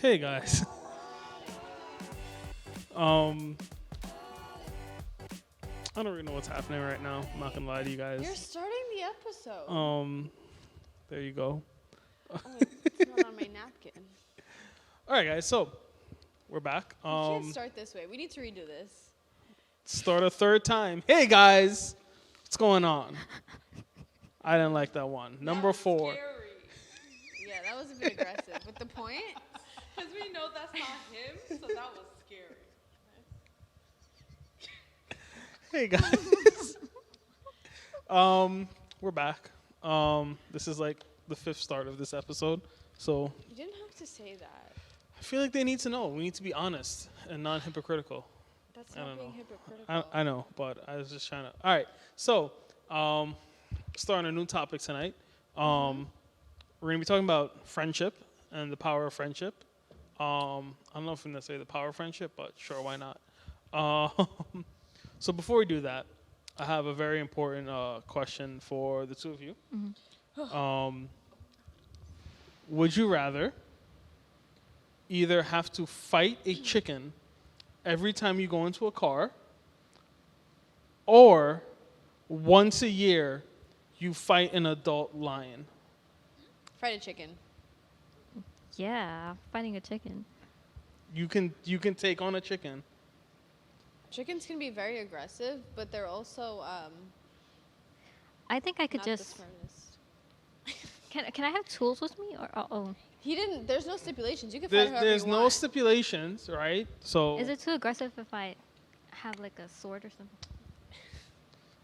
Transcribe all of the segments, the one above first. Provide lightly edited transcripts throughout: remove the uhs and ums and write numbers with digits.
Hey guys. I don't really know what's happening right now. I'm not gonna lie to you guys. You're starting the episode. There you go. Oh, it's not on my napkin. All right, guys. So we're back. We can't start this way. We need to redo this. Start a third time. Hey guys, what's going on? I didn't like that one. Number 4. Scary. Yeah, that was a bit aggressive. But the point? Because we know that's not him, so that was scary. Hey guys. We're back. This is like the 5th start of this episode. So You didn't have to say that. I feel like they need to know. We need to be honest and not hypocritical. That's I not don't being know. hypocritical. I know, but I was just trying to. All right, so starting a new topic tonight. We're gonna be talking about friendship and the power of friendship. I don't know if it's necessarily the power of friendship, but sure, why not? So before we do that, I have a very important question for the two of you. Would you rather either have to fight a chicken every time you go into a car, or once a year you fight an adult lion? Fried chicken. Yeah, fighting a chicken. You can take on a chicken. Chickens can be very aggressive, but they're also I think I could not the just. smartest. Can I have tools with me or oh? He didn't. There's no stipulations. You can fight whoever There's you no want. stipulations, right? So Is it too aggressive if I have like a sword or something?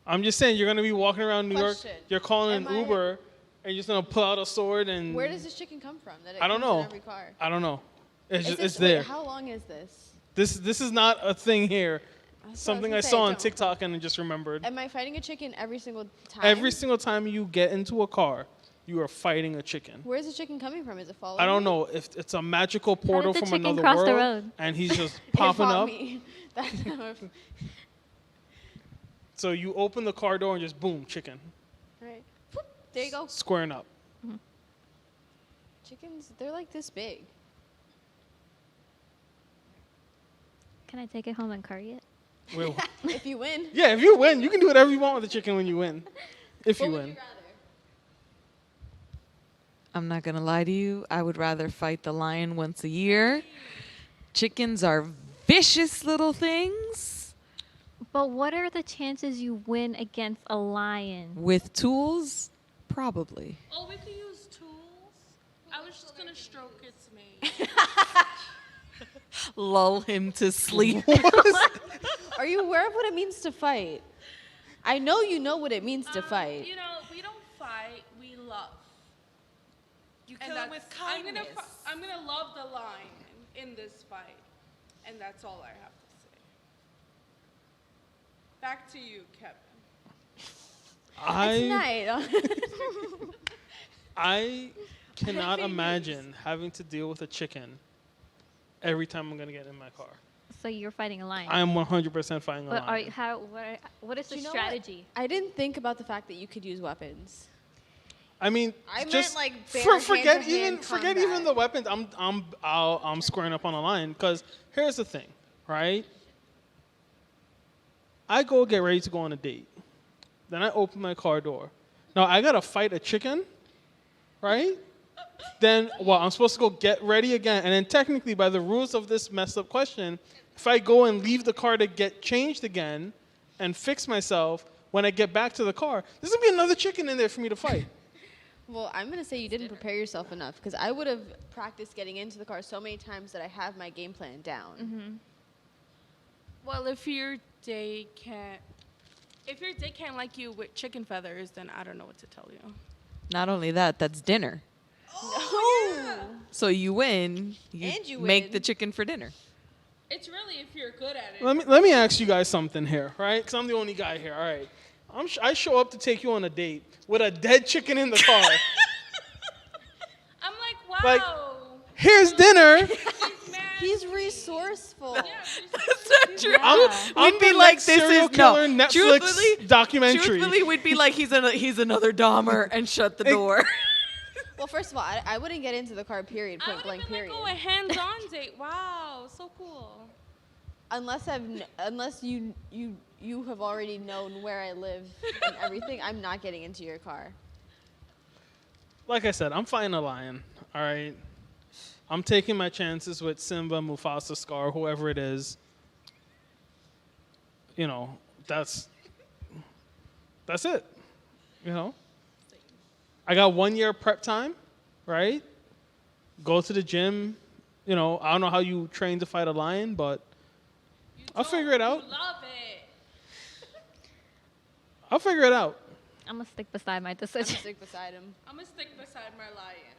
I'm just saying you're gonna be walking around New York. Question. You're calling Am an I- Uber, and you're just gonna pull out a sword and. Where does this chicken come from? That it I don't comes in know. every car. I don't know. It's Is just, this- it's wait, there. How long is this? This is not a thing here. That's what Something was I gonna saw say, on don't- TikTok and I just remembered. Am I fighting a chicken every single time? Every single time you get into a car, you are fighting a chicken. Where's the chicken coming from? Is it following I don't me? know if it's a magical portal the from chicken another cross world, the road? and he's just It popping fought up. me. That's how it. So you open the car door and just boom, chicken, Right. Whoop, there you go. squaring up. Chickens, they're like this big. Can I take it home and curry it? Well, If you win. yeah, if you win, you can do whatever you want with the chicken when you win. If What you would win. you rather? I'm not going to lie to you. I would rather fight the lion once a year. Chickens are vicious little things. But what are the chances you win against a lion? With tools, probably. Oh, we could use tools. I was just going to stroke its mane. Lull him to sleep. Are you aware of what it means to fight? I know you know what it means to fight. You know, we don't fight, we love. You And kill him with that's- kindness. I'm gonna love the lion in this fight. And that's all I have to say. Back to you, Kevin. I cannot Happy imagine having to deal with a chicken every time I'm gonna get in my car. So you're fighting a lion. I am 100% fighting a but lion. what is the You know what? strategy? I didn't think about the fact that you could use weapons. I mean, I just meant, like, bare forget hand-to-hand forget combat. even the weapons. I'm squaring up on a lion because here's the thing, right? I go get ready to go on a date, then I open my car door. Now I gotta fight a chicken, right? Then I'm supposed to go get ready again, and then technically by the rules of this messed up question, if I go and leave the car to get changed again and fix myself, when I get back to the car, there's gonna be another chicken in there for me to fight. Well, I'm going to say you didn't prepare yourself enough because I would have practiced getting into the car so many times that I have my game plan down. Well, if your date can't like you with chicken feathers, then I don't know what to tell you. Not only that, that's dinner. So you win. And you make win. the chicken for dinner. It's really if you're good at it. Let me ask you guys something here, right? Because I'm the only guy here. All right, I show up to take you on a date with a dead chicken in the car. I'm like, wow. Like, Here's dinner. He's resourceful. I'm We'd be the like, next this serial is killer no. Netflix Truthfully, documentary. Truthfully, we'd be like, he's another Dahmer and shut the door. Well, first of all, I wouldn't get into the car. Period. I Point would blank. have been Period. like, oh, a hands-on date. Wow, so cool. Unless you have already known where I live and everything, I'm not getting into your car. Like I said, I'm fighting a lion. All right. I'm taking my chances with Simba, Mufasa, Scar, whoever it is. You know, that's it. You know, I got 1 year prep time, right? Go to the gym. You know, I don't know how you train to fight a lion, but I'll figure it out. You love it. I'll figure it out. I'm gonna stick beside my I'm decision. gonna stick beside him. I'm gonna stick beside my lion.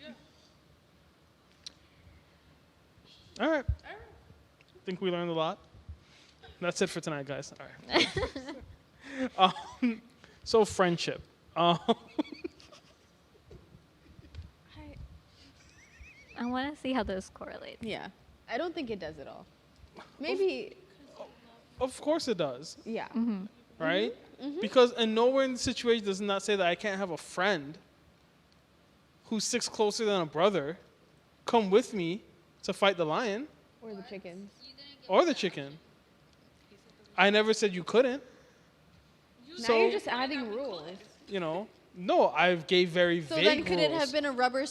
Yeah. All right. All right. Think we learned a lot. That's it for tonight, guys. All right. So friendship. I want to see how this correlates. Yeah. I don't think it does at all. Maybe. Of course it does, Yeah. right? Because and nowhere in the situation does not say that I can't have a friend who sticks closer than a brother come with me to fight the lion Or the chickens. or the chicken. I never said you couldn't. Now you're just adding rules. You know, no, I gave very So vague then, could it rules. have been a rubber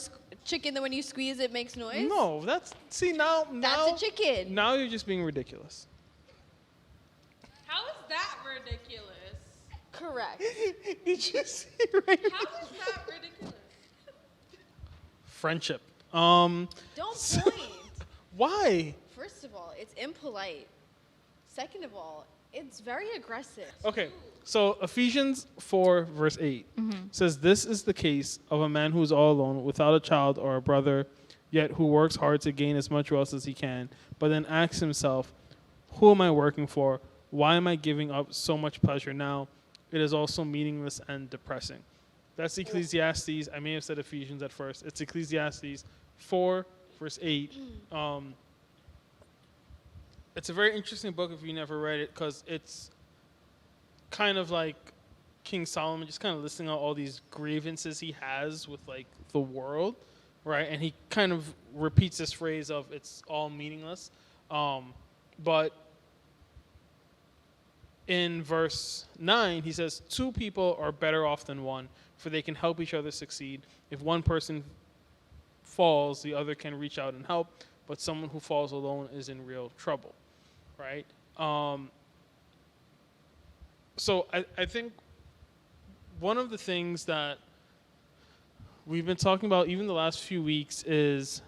chicken that when you squeeze it makes noise? No, that's now. That's a chicken. Now you're just being ridiculous. How is that ridiculous? Correct. Did you see right? How is that ridiculous? Friendship. Don't point. Why? First of all, it's impolite. Second of all, it's very aggressive. Okay, so Ephesians 4, verse 8 says, "This is the case of a man who is all alone, without a child or a brother, yet who works hard to gain as much wealth as he can, but then asks himself, 'Who am I working for? Why am I giving up so much pleasure now? It is also meaningless and depressing.'" That's Ecclesiastes. I may have said Ephesians at first. It's Ecclesiastes 4, verse 8. It's a very interesting book if you never read it, because it's kind of like King Solomon just kind of listing out all these grievances he has with like the world, right? And he kind of repeats this phrase of it's all meaningless. But in verse 9, he says, "Two people are better off than one, for they can help each other succeed. If one person falls, the other can reach out and help, but someone who falls alone is in real trouble," right? So I think one of the things that we've been talking about even the last few weeks is,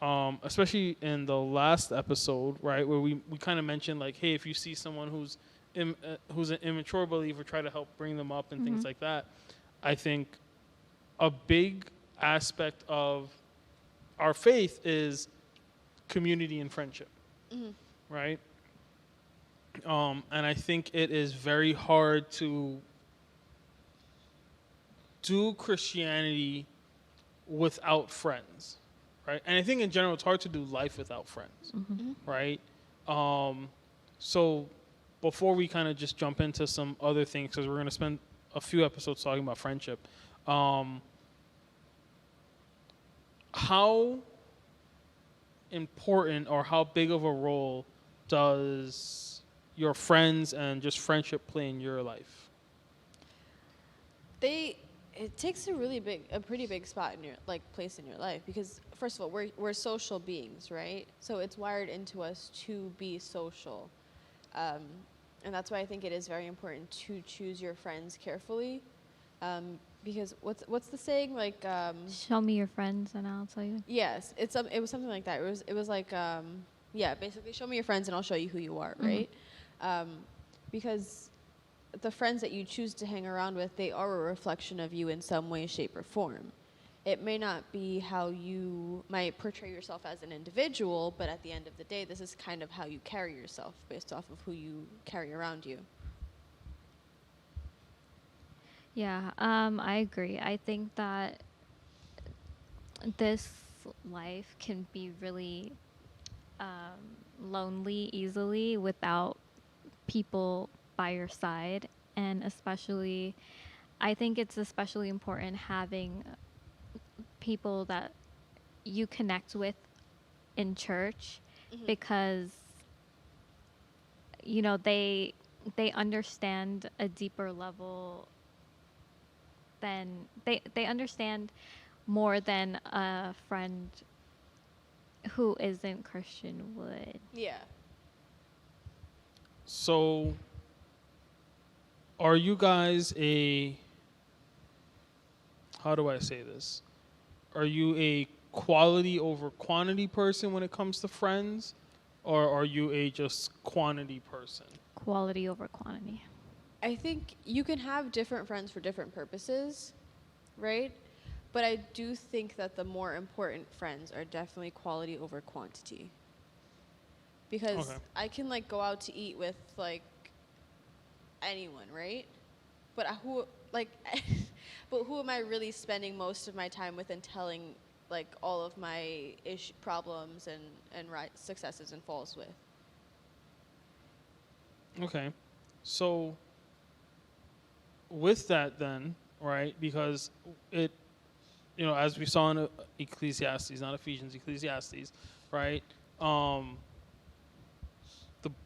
especially in the last episode, right, where we kind of mentioned like, hey, if you see someone who's an immature believer, try to help bring them up and things like that. I think a big aspect of our faith is community and friendship, right? And I think it is very hard to do Christianity without friends, right? And I think in general it's hard to do life without friends, right? So before we kind of just jump into some other things, because we're going to spend a few episodes talking about friendship, how important or how big of a role does your friends and just friendship play in your life? It takes a pretty big spot in your place in your life, because first of all, we're social beings, right? So it's wired into us to be social, and that's why I think it is very important to choose your friends carefully, because what's the saying, like? Show me your friends and I'll tell you. Yes, it was something like that. It was like basically show me your friends and I'll show you who you are, right? Because the friends that you choose to hang around with, they are a reflection of you in some way, shape, or form. It may not be how you might portray yourself as an individual, but at the end of the day, this is kind of how you carry yourself based off of who you carry around you. Yeah, I agree. I think that this life can be really lonely easily without people by your side, and especially I think it's especially important having people that you connect with in church because they understand a deeper level than they understand more than a friend who isn't Christian would. Yeah. So, are you guys how do I say this? Are you a quality over quantity person when it comes to friends? Or are you a just quantity person? Quality over quantity. I think you can have different friends for different purposes, right? But I do think that the more important friends are definitely quality over quantity. Because Okay. I can like go out to eat with like anyone, right? But who like but who am I really spending most of my time with and telling like all of my problems and successes and falls with? Okay. So, with that then, right, because it, as we saw in Ecclesiastes, not Ephesians, Ecclesiastes, right, the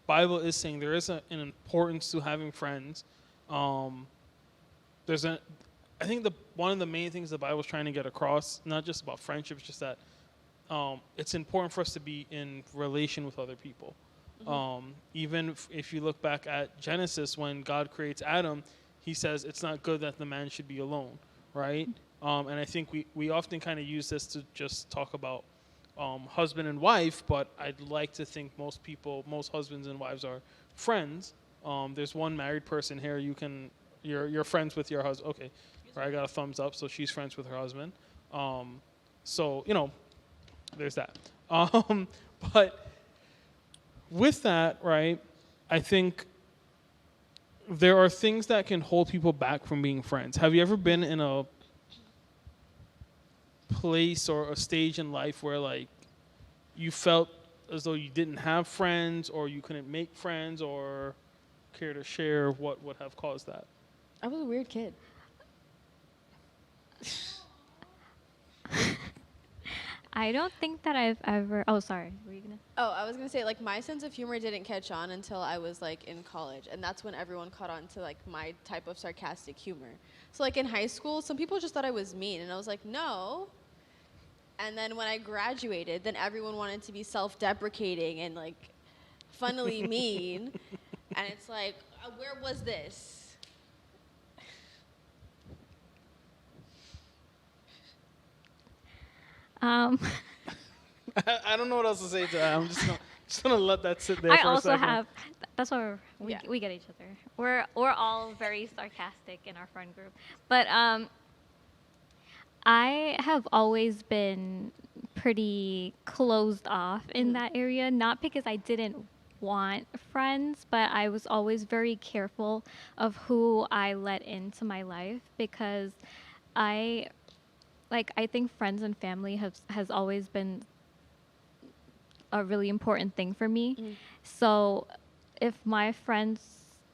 Bible is saying there is an importance to having friends. There's I think one of the main things the Bible is trying to get across, not just about friendships, just that it's important for us to be in relation with other people. Even if you look back at Genesis, when God creates Adam, he says it's not good that the man should be alone, right? And I think we often kind of use this to just talk about husband and wife, but I'd like to think most husbands and wives are friends. There's one married person here. You're friends with your husband. Okay, right, I got a thumbs up, so she's friends with her husband. So there's that. But with that, right, I think there are things that can hold people back from being friends. Have you ever been in a place or a stage in life where like you felt as though you didn't have friends or you couldn't make friends, or care to share what would have caused that? I was a weird kid. I don't think that I've ever. Oh, sorry. Were you gonna? Oh, I was gonna say like my sense of humor didn't catch on until I was like in college, and that's when everyone caught on to like my type of sarcastic humor. So like in high school, some people just thought I was mean, and I was like, no. And then when I graduated, then everyone wanted to be self-deprecating and like funnily mean, and it's like, where was this? Um, I don't know what else to say to that. I'm just gonna let that sit there I for a also second. have. That's why we Yeah. we get each other. We're all very sarcastic in our friend group, but I have always been pretty closed off in that area. Not because I didn't want friends, but I was always very careful of who I let into my life because I think friends and family has always been a really important thing for me. So if my friends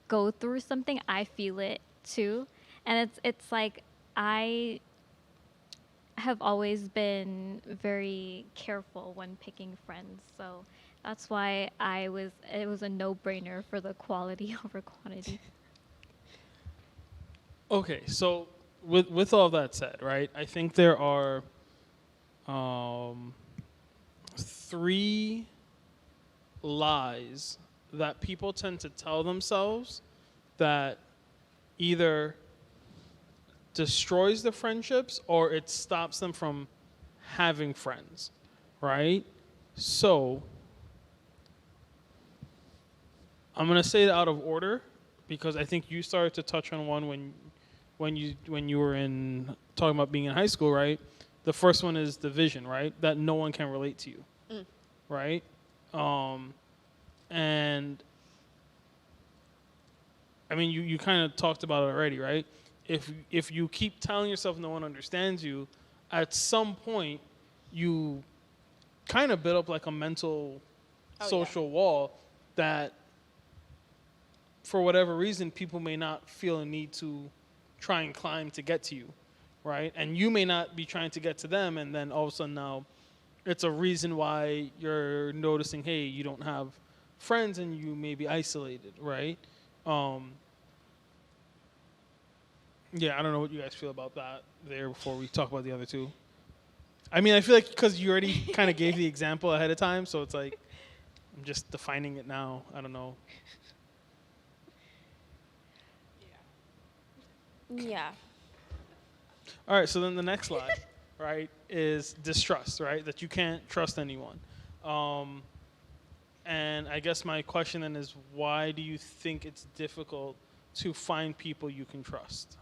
go through something, I feel it too. And it's like I have always been very careful when picking friends. So that's why it was a no-brainer for the quality over quantity. Okay, so with all that said, right, I think there are three lies that people tend to tell themselves that either destroys the friendships or it stops them from having friends, right? So I'm gonna say it out of order because I think you started to touch on one when you were in talking about being in high school, right? The first one is division, right? That no one can relate to you, right? And I mean, you kind of talked about it already, right? If you keep telling yourself no one understands you, at some point you kind of build up like a mental social wall that for whatever reason people may not feel a need to try and climb to get to you, right? And you may not be trying to get to them, and then all of a sudden now it's a reason why you're noticing, hey, you don't have friends and you may be isolated, right? Um, yeah, I don't know what you guys feel about that there before we talk about the other two. I mean, I feel like because you already kind of gave the example ahead of time, so it's like I'm just defining it now. I don't know. Yeah. All right, so then the next lie, right, is distrust, right? That you can't trust anyone. Um, and I guess my question then is, why do you think it's difficult to find people you can trust?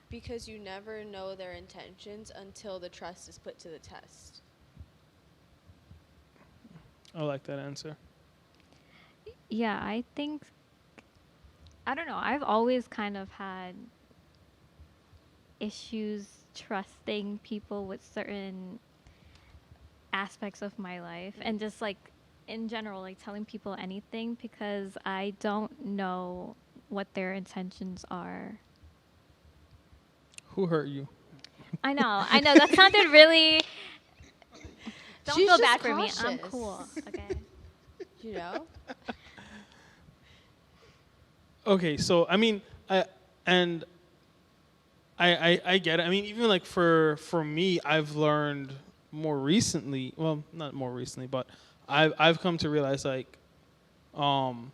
Because you never know their intentions until the trust is put to the test. I like that answer. Yeah, I don't know. I've always kind of had issues trusting people with certain aspects of my life and just like in general, like telling people anything because I don't know what their intentions are. Who hurt you? I know. That sounded really. Don't She's feel just bad for me. I'm cautious. cool. Okay. You know? Okay, so I mean, I get it. I mean, even like for me, I've learned more recently. Well, not more recently, but I've come to realize like, um,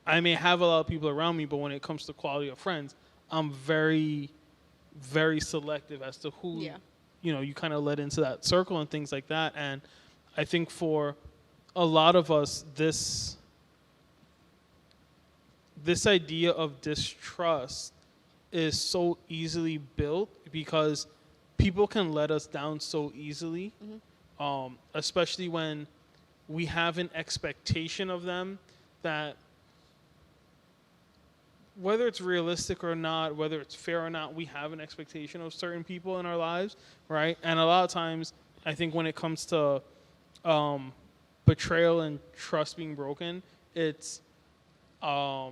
I may have a lot of people around me, but when it comes to quality of friends, I'm very, very selective as to who, Yeah. You kind of let into that circle and things like that. And I think for a lot of us, this idea of distrust is so easily built because people can let us down so easily, especially when we have an expectation of them that whether it's realistic or not, whether it's fair or not, we have an expectation of certain people in our lives, right? And a lot of times, I think when it comes to betrayal and trust being broken, it's I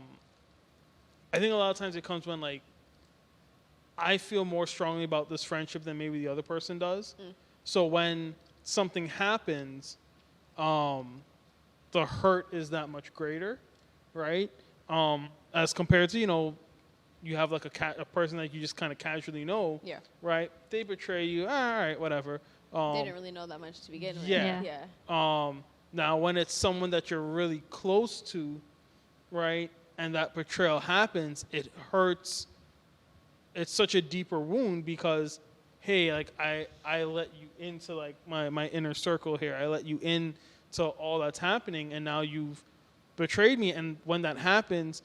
think a lot of times it comes when like I feel more strongly about this friendship than maybe the other person does. So when something happens, the hurt is that much greater, right? As compared to you have like a person that you just kind of casually know, Yeah. right? They betray you, all right, whatever. They didn't really know that much to begin with. Yeah. Yeah. Now, when it's someone that you're really close to, right, and that betrayal happens, it hurts. It's such a deeper wound because, hey, like I let you into like my inner circle here. I let you in to all that's happening, and now you've betrayed me. And when that happens,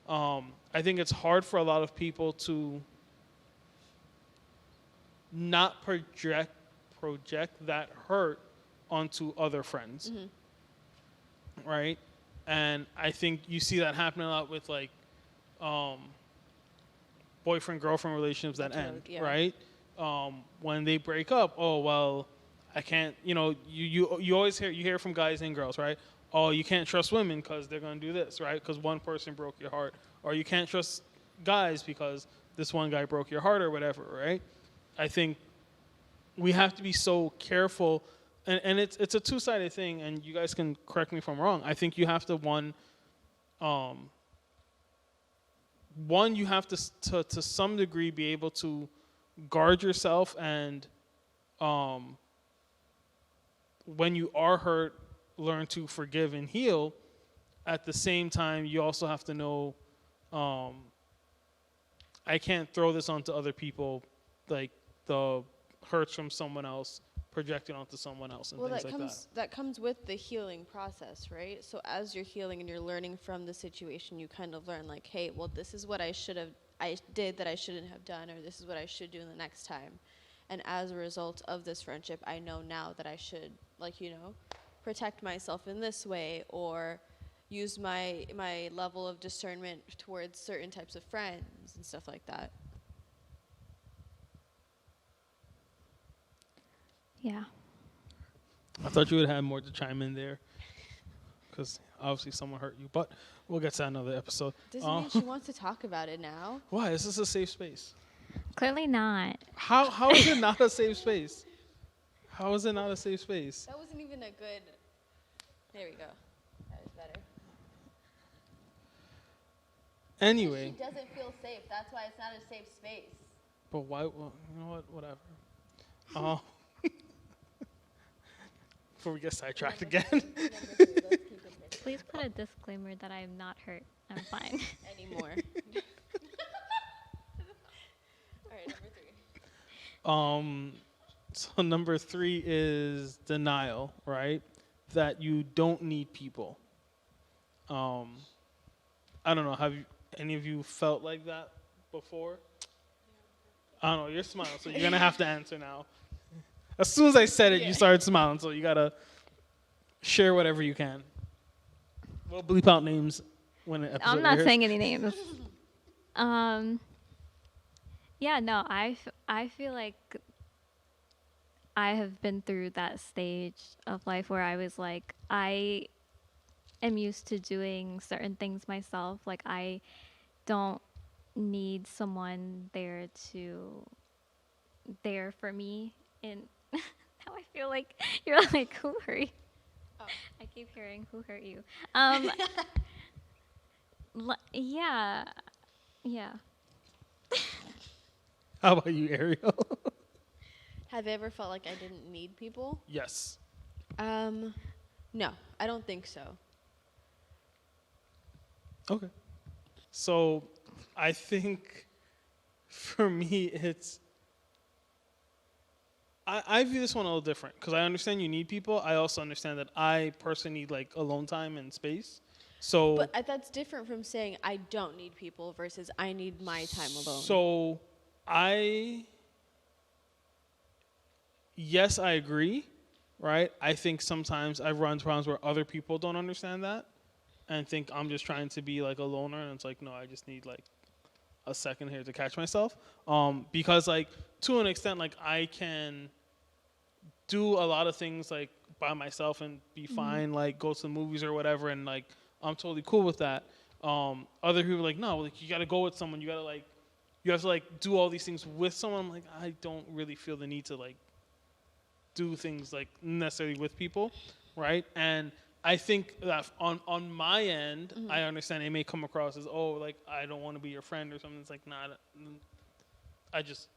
I think it's hard for a lot of people to not project that hurt onto other friends, right? And I think you see that happening a lot with like boyfriend girlfriend relationships that end, Yeah. right? When they break up, oh well, I can't. You always hear from guys and girls, right? Oh, you can't trust women because they're gonna do this, right? Because one person broke your heart, or you can't trust guys because this one guy broke your heart, or whatever, right? I think we have to be so careful, and it's a two-sided thing. And you guys can correct me if I'm wrong. I think you have to one you have to some degree be able to guard yourself, and when you are hurt, learn to forgive and heal. At the same time, you also have to know I can't throw this onto other people, like the hurts from someone else projected onto someone else and things like that. That comes with the healing process, right? So as you're healing and you're learning from the situation, you kind of learn like, hey, well, this is what I did that I shouldn't have done, or this is what I should do the next time. And as a result of this friendship, I know now that I should, protect myself in this way, or use my level of discernment towards certain types of friends and stuff like that. Yeah. I thought you would have more to chime in there, because obviously someone hurt you, but we'll get to that another episode. Doesn't mean she wants to talk about it now. Why? Is this a safe space? Clearly not. How is it not a safe space? How is it not a safe space? That wasn't even a good. There we go. That was better. Anyway, She doesn't feel safe. That's why it's not a safe space. but why? Well, you know what? Whatever. Before we get sidetracked again. Number 3, let's keep it there. Please put a disclaimer that I am not hurt. I'm fine. Anymore. All right, number 3. So number 3 is denial, right? That you don't need people. I don't know. Have any of you felt like that before? I don't know. You're smiling, so you're gonna have to answer now. As soon as I said it, you started smiling, so you gotta share whatever you can. We'll bleep out names when the episode I'm not airs. saying any names. Yeah, no, I feel like I have been through that stage of life where I was like, I am used to doing certain things myself. Like, I don't need someone there for me. And now I feel like you're like, who hurt you? Oh. I keep hearing, who hurt you? Yeah. How about you, Ariel? Have you ever felt like I didn't need people? Yes. No, I don't think so. Okay. So I think for me, it's. I view this one a little different because I understand you need people. I also understand that I personally need like alone time and space. So. But that's different from saying I don't need people versus I need my time alone. So yes, I agree, right? I think sometimes I've run into problems where other people don't understand that and think I'm just trying to be like a loner, and it's like, no, I just need like a second here to catch myself. Because like to an extent, like I can do a lot of things like by myself and be fine, like go to the movies or whatever, and like I'm totally cool with that. Other people are like, no, like you gotta go with someone, you have to like do all these things with someone. I'm like, I don't really feel the need to like do things like necessarily with people, right? And I think that on my end, I understand it may come across as, oh, like I don't want to be your friend or something. It's like, nah, I just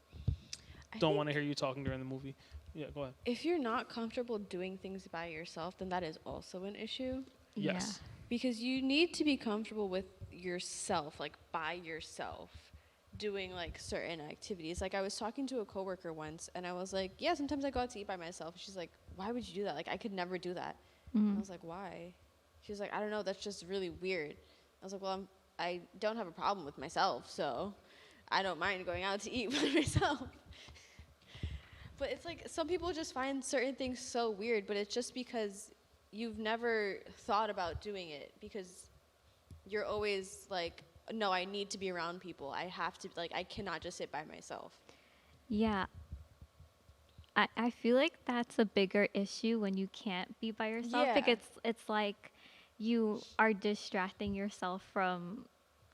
don't want to hear you talking during the movie. Yeah, go ahead. If you're not comfortable doing things by yourself, then that is also an issue. Yes. Because you need to be comfortable with yourself, like by yourself, doing like certain activities. Like I was talking to a coworker once and I was like, yeah, sometimes I go out to eat by myself. She's like, why would you do that? Like I could never do that. And I was like, why? She was like, I don't know, that's just really weird. I was like, well, I don't have a problem with myself, so I don't mind going out to eat by myself. But it's like some people just find certain things so weird, but it's just because you've never thought about doing it, because you're always like, no, I need to be around people. I have to, like, I cannot just sit by myself. Yeah. I feel like that's a bigger issue when you can't be by yourself. Yeah. Because it's like you are distracting yourself from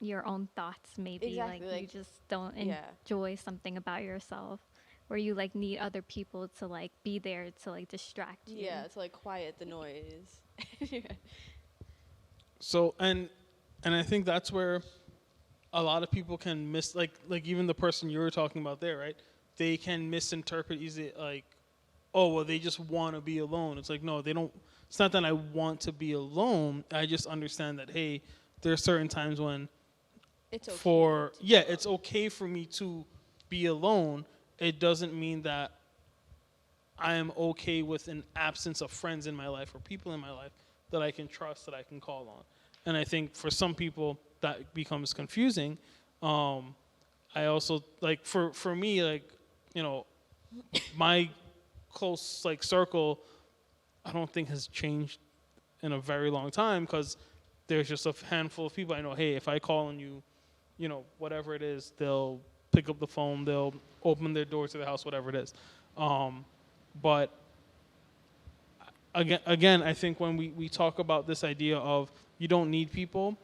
your own thoughts, maybe. Exactly, Like you like, just don't yeah. enjoy something about yourself, where you like need other people to like be there to like distract you. Yeah, to like quiet the noise. Yeah. So and I think that's where a lot of people can miss, like even the person you were talking about there, right? They can misinterpret easily, like, oh, well, they just want to be alone. It's like, no, they don't. It's not that I want to be alone. I just understand that, hey, there are certain times when It's okay. it's okay for me to be alone. It doesn't mean that I am okay with an absence of friends in my life or people in my life that I can trust, that I can call on. And I think for some people that becomes confusing. I also, like, for me, like, you know, my close like circle, I don't think has changed in a very long time, because there's just a handful of people I know. Hey, if I call on you, you know, whatever it is, they'll pick up the phone, they'll open their door to the house, whatever it is. But again, I think when we talk about this idea of you don't need people,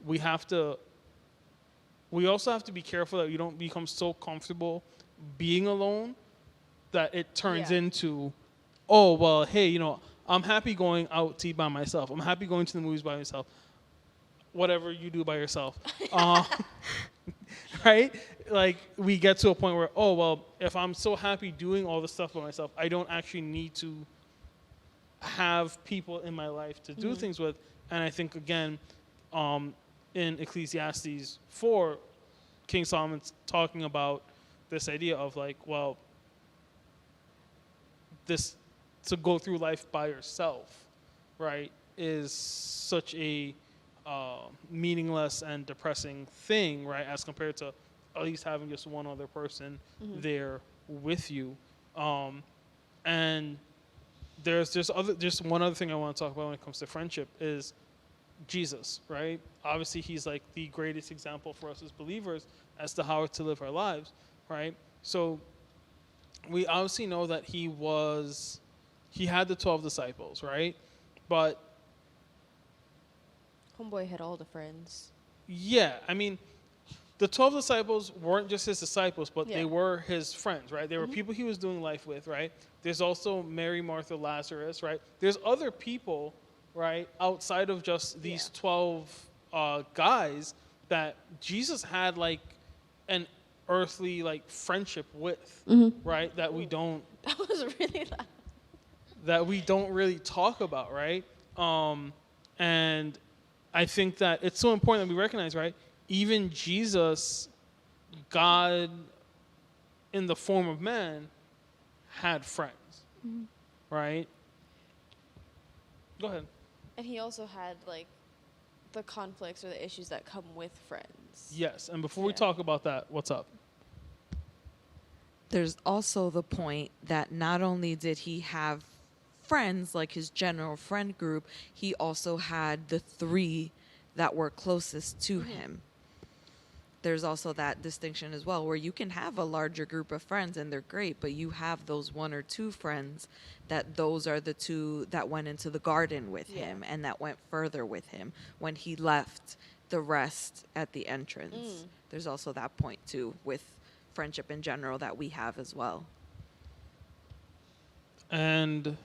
we also have to be careful that you don't become so comfortable being alone that it turns Yeah. into, oh, well, hey, I'm happy going out to eat by myself. I'm happy going to the movies by myself. Whatever you do by yourself. Right? Like, we get to a point where, oh, well, if I'm so happy doing all the stuff by myself, I don't actually need to have people in my life to do things with. And I think, again, in Ecclesiastes 4, King Solomon's talking about this idea of like, well, this to go through life by yourself, right, is such a meaningless and depressing thing, right, as compared to at least having just one other person there with you. And there's just one other thing I want to talk about when it comes to friendship is Jesus, right? Obviously, he's like the greatest example for us as believers as to how to live our lives, right? So we obviously know that he had the 12 disciples, right? But Homeboy had all the friends. yeah, I mean, the 12 disciples weren't just his disciples, but they Yeah. were his friends, right? They were people he was doing life with, right? There's also Mary, Martha, Lazarus, right? There's other people, right, outside of just these 12 guys that Jesus had like an earthly like friendship with, right? That we don't That was really loud. really talk about, right? And I think that it's so important that we recognize, right? Even Jesus, God in the form of man, had friends, right? Go ahead. And he also had like the conflicts or the issues that come with friends. Yes, and before we Yeah. talk about that, what's up? There's also the point that not only did he have friends, like his general friend group, he also had the 3 that were closest to him. There's also that distinction as well, where you can have a larger group of friends and they're great, but you have those 1 or 2 friends that those are the 2 that went into the garden with him and that went further with him when he left the rest at the entrance. There's also that point too with friendship in general that we have as well. And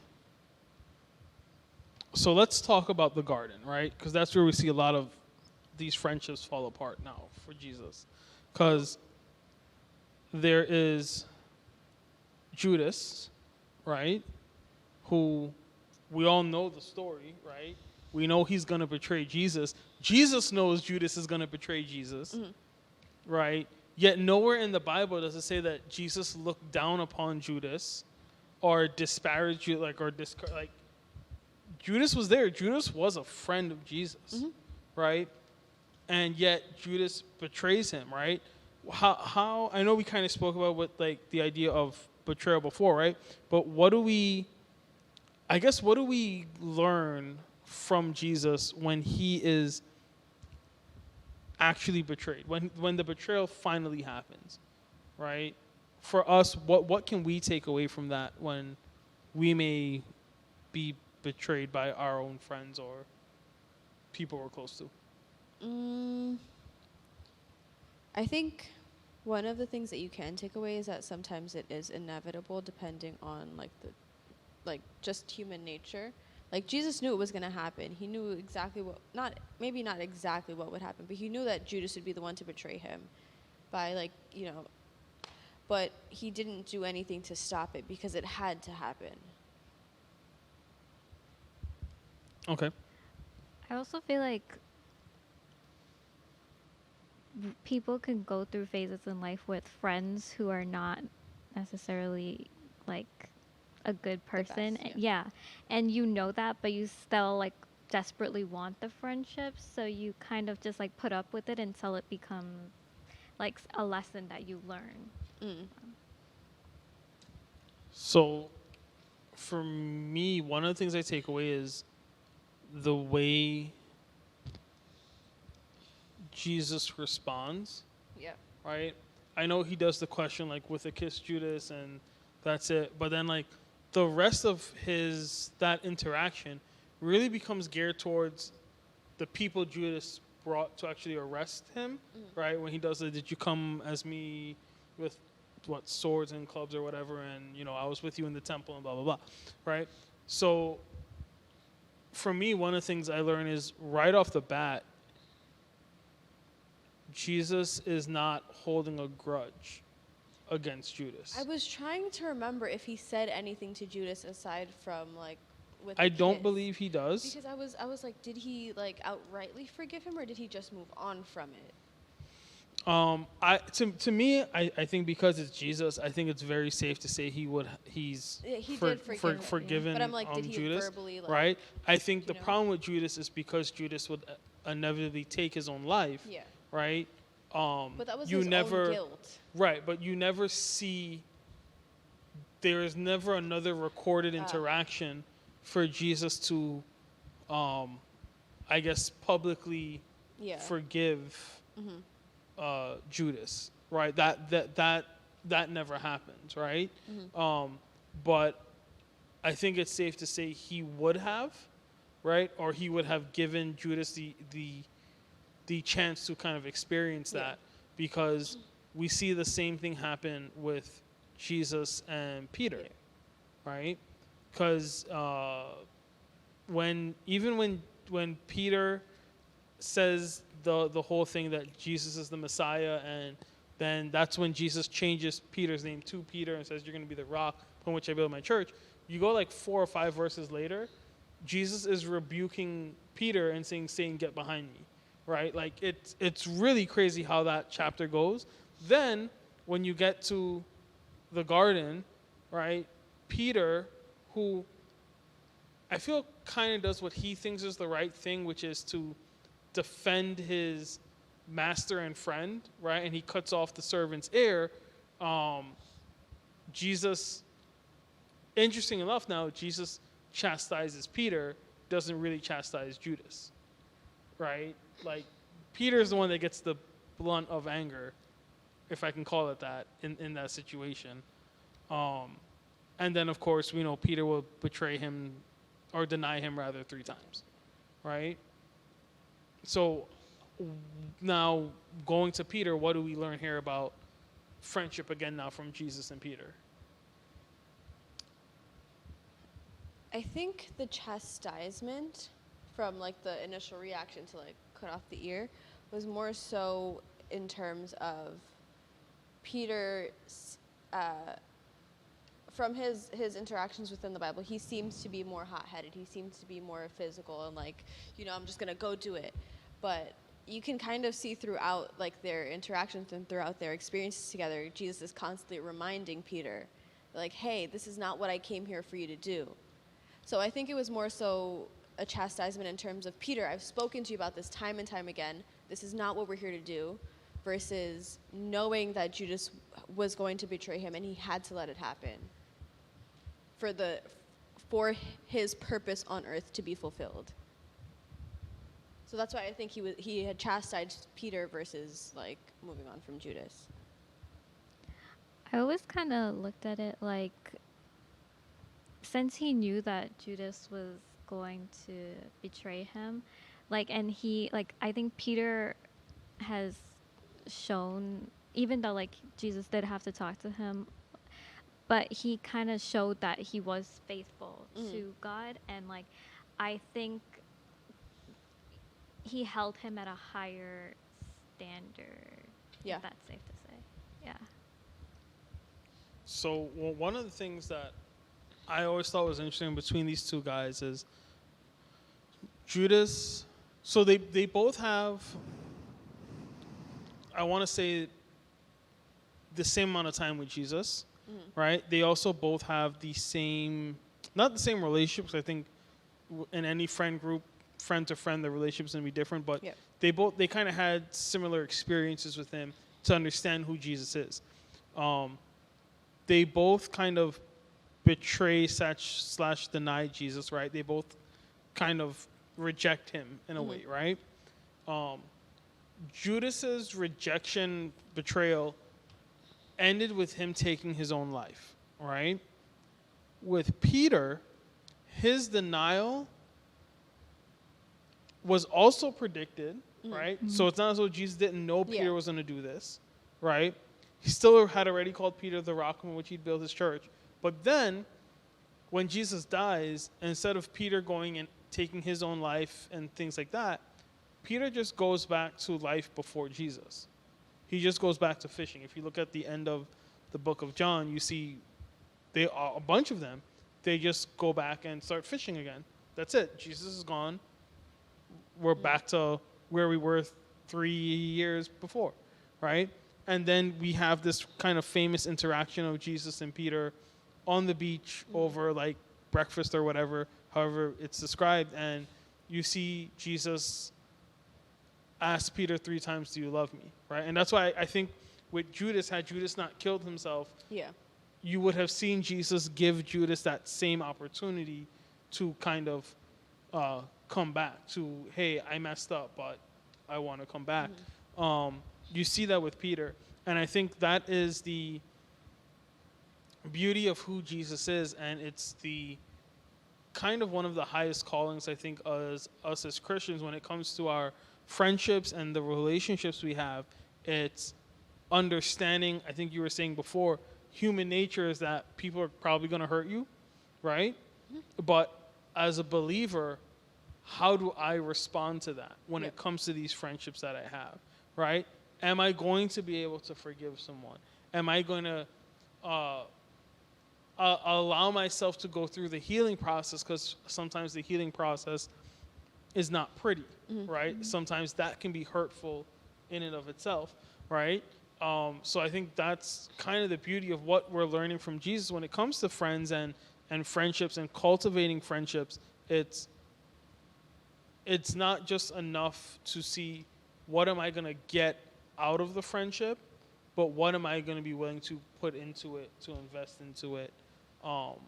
so let's talk about the garden, right? Because that's where we see a lot of these friendships fall apart now for Jesus. Because there is Judas, right? Who we all know the story, right? We know he's going to betray Jesus. Jesus knows Judas is going to betray Jesus, right? Yet nowhere in the Bible does it say that Jesus looked down upon Judas or disparaged you, like Judas was there. Judas was a friend of Jesus, right? And yet Judas betrays him, right? How I know we kind of spoke about what like the idea of betrayal before, right? But what do we learn from Jesus when he is actually betrayed, when the betrayal finally happens, right? For us, what can we take away from that when we may be betrayed by our own friends or people we're close to? I think one of the things that you can take away is that sometimes it is inevitable depending on just human nature. Like Jesus knew it was going to happen. He knew exactly maybe not exactly what would happen, but he knew that Judas would be the one to betray him by but he didn't do anything to stop it because it had to happen. Okay. I also feel like people can go through phases in life with friends who are not necessarily like a good person. best, Yeah. And you know that, but you still like desperately want the friendship, so you kind of just like put up with it until it becomes like a lesson that you learn. So for me, one of the things I take away is the way Jesus responds, Yeah. right? I know he does the question like with a kiss Judas and that's it. But then like the rest of that interaction really becomes geared towards the people Judas brought to actually arrest him, right? When he does it, did you come as me with what, swords and clubs or whatever, and I was with you in the temple and blah blah blah, right? So for me, one of the things I learned is right off the bat, Jesus is not holding a grudge against Judas. I was trying to remember if he said anything to Judas aside from like with. I the don't kiss. believe he does. Because I was like, did he like outrightly forgive him, or did he just move on from it? To me, I think because it's Jesus, I think it's very safe to say he's Yeah, he did forgive him, forgiven but I'm like, did he Judas, verbally, like, right? I think the know? problem with Judas is because Judas would inevitably take his own life, Yeah. right? But that was you his never, own guilt. right? But you never see. There is never another recorded interaction for Jesus to, I guess, publicly Yeah. forgive Judas, right? That never happens, right? But I think it's safe to say he would have, right? Or he would have given Judas the chance to kind of experience that, because we see the same thing happen with Jesus and Peter, right? Because when Peter says the whole thing that Jesus is the Messiah, and then that's when Jesus changes Peter's name to Peter and says, you're going to be the rock upon which I build my church. You go like 4 or 5 verses later, Jesus is rebuking Peter and saying, Satan, get behind me, right? Like it's really crazy how that chapter goes. Then when you get to the garden, right, Peter, who I feel kind of does what he thinks is the right thing, which is to defend his master and friend, right? And he cuts off the servant's ear. Jesus, interesting enough now, Jesus chastises Peter, doesn't really chastise Judas, right? Like, Peter's the one that gets the blunt of anger, if I can call it that, in that situation. And then, of course, we know Peter will betray him, or deny him rather, 3 times, right? So now going to Peter, what do we learn here about friendship again now from Jesus and Peter? I think the chastisement from like the initial reaction to like cut off the ear was more so in terms of Peter's from his interactions within the Bible, he seems to be more hot-headed. He seems to be more physical and like, I'm just gonna go do it. But you can kind of see throughout like their interactions and throughout their experiences together, Jesus is constantly reminding Peter, like, hey, this is not what I came here for you to do. So I think it was more so a chastisement in terms of, Peter, I've spoken to you about this time and time again. This is not what we're here to do, versus knowing that Judas was going to betray him and he had to let it happen for his purpose on earth to be fulfilled. So that's why I think he had chastised Peter versus like moving on from Judas. I always kind of looked at it like, since he knew that Judas was going to betray him, like, and he, like, I think Peter has shown, even though like Jesus did have to talk to him, but he kind of showed that he was faithful to God, and like I think he held him at a higher standard. Yeah. If that's safe to say. Yeah. So one of the things that I always thought was interesting between these two guys is Judas. So they both have, I want to say, the same amount of time with Jesus, right? They also both have the same, not the same relationships. I think in any friend group, friend to friend, the relationship's gonna be different. But they kind of had similar experiences with him to understand who Jesus is. They both kind of betray / deny Jesus, right? They both kind of reject him in a way, right? Judas's rejection, betrayal, ended with him taking his own life, right? with Peter, his denial was also predicted, right? So it's not as though Jesus didn't know Peter Yeah. was going to do this, right? He still had already called Peter the rock on which he'd build his church. But then, when Jesus dies, instead of Peter going and taking his own life and things like that, Peter just goes back to life before Jesus. He just goes back to fishing. If you look at the end of the book of John, you see they a bunch of them. They just go back and start fishing again. That's it. Jesus is gone. We're back to where we were 3 years before, right? And then we have this kind of famous interaction of Jesus and Peter on the beach over like breakfast or whatever, however it's described. And you see Jesus ask Peter 3 times, "Do you love me?" Right? And that's why I think with Judas, had Judas not killed himself, Yeah. you would have seen Jesus give Judas that same opportunity to kind of come back to, hey, I messed up, but I want to come back. You see that with Peter. And I think that is the beauty of who Jesus is. And it's the kind of one of the highest callings, I think, as us as Christians when it comes to our friendships and the relationships we have. It's understanding, I think you were saying before, human nature is that people are probably going to hurt you, right? But as a believer, how do I respond to that when it comes to these friendships that I have, right? Am I going to be able to forgive someone? Am I going to allow myself to go through the healing process? Because sometimes the healing process is not pretty, right? Sometimes that can be hurtful in and of itself, right? So I think that's kind of the beauty of what we're learning from Jesus when it comes to friends and friendships and cultivating friendships. It's not just enough to see what am I going to get out of the friendship, but what am I going to be willing to put into it, to invest into it, am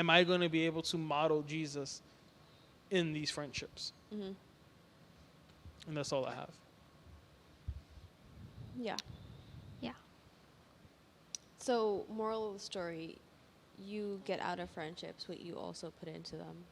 I going to be able to model Jesus in these friendships? And that's all I have. Yeah. Yeah. So, moral of the story, you get out of friendships what you also put into them.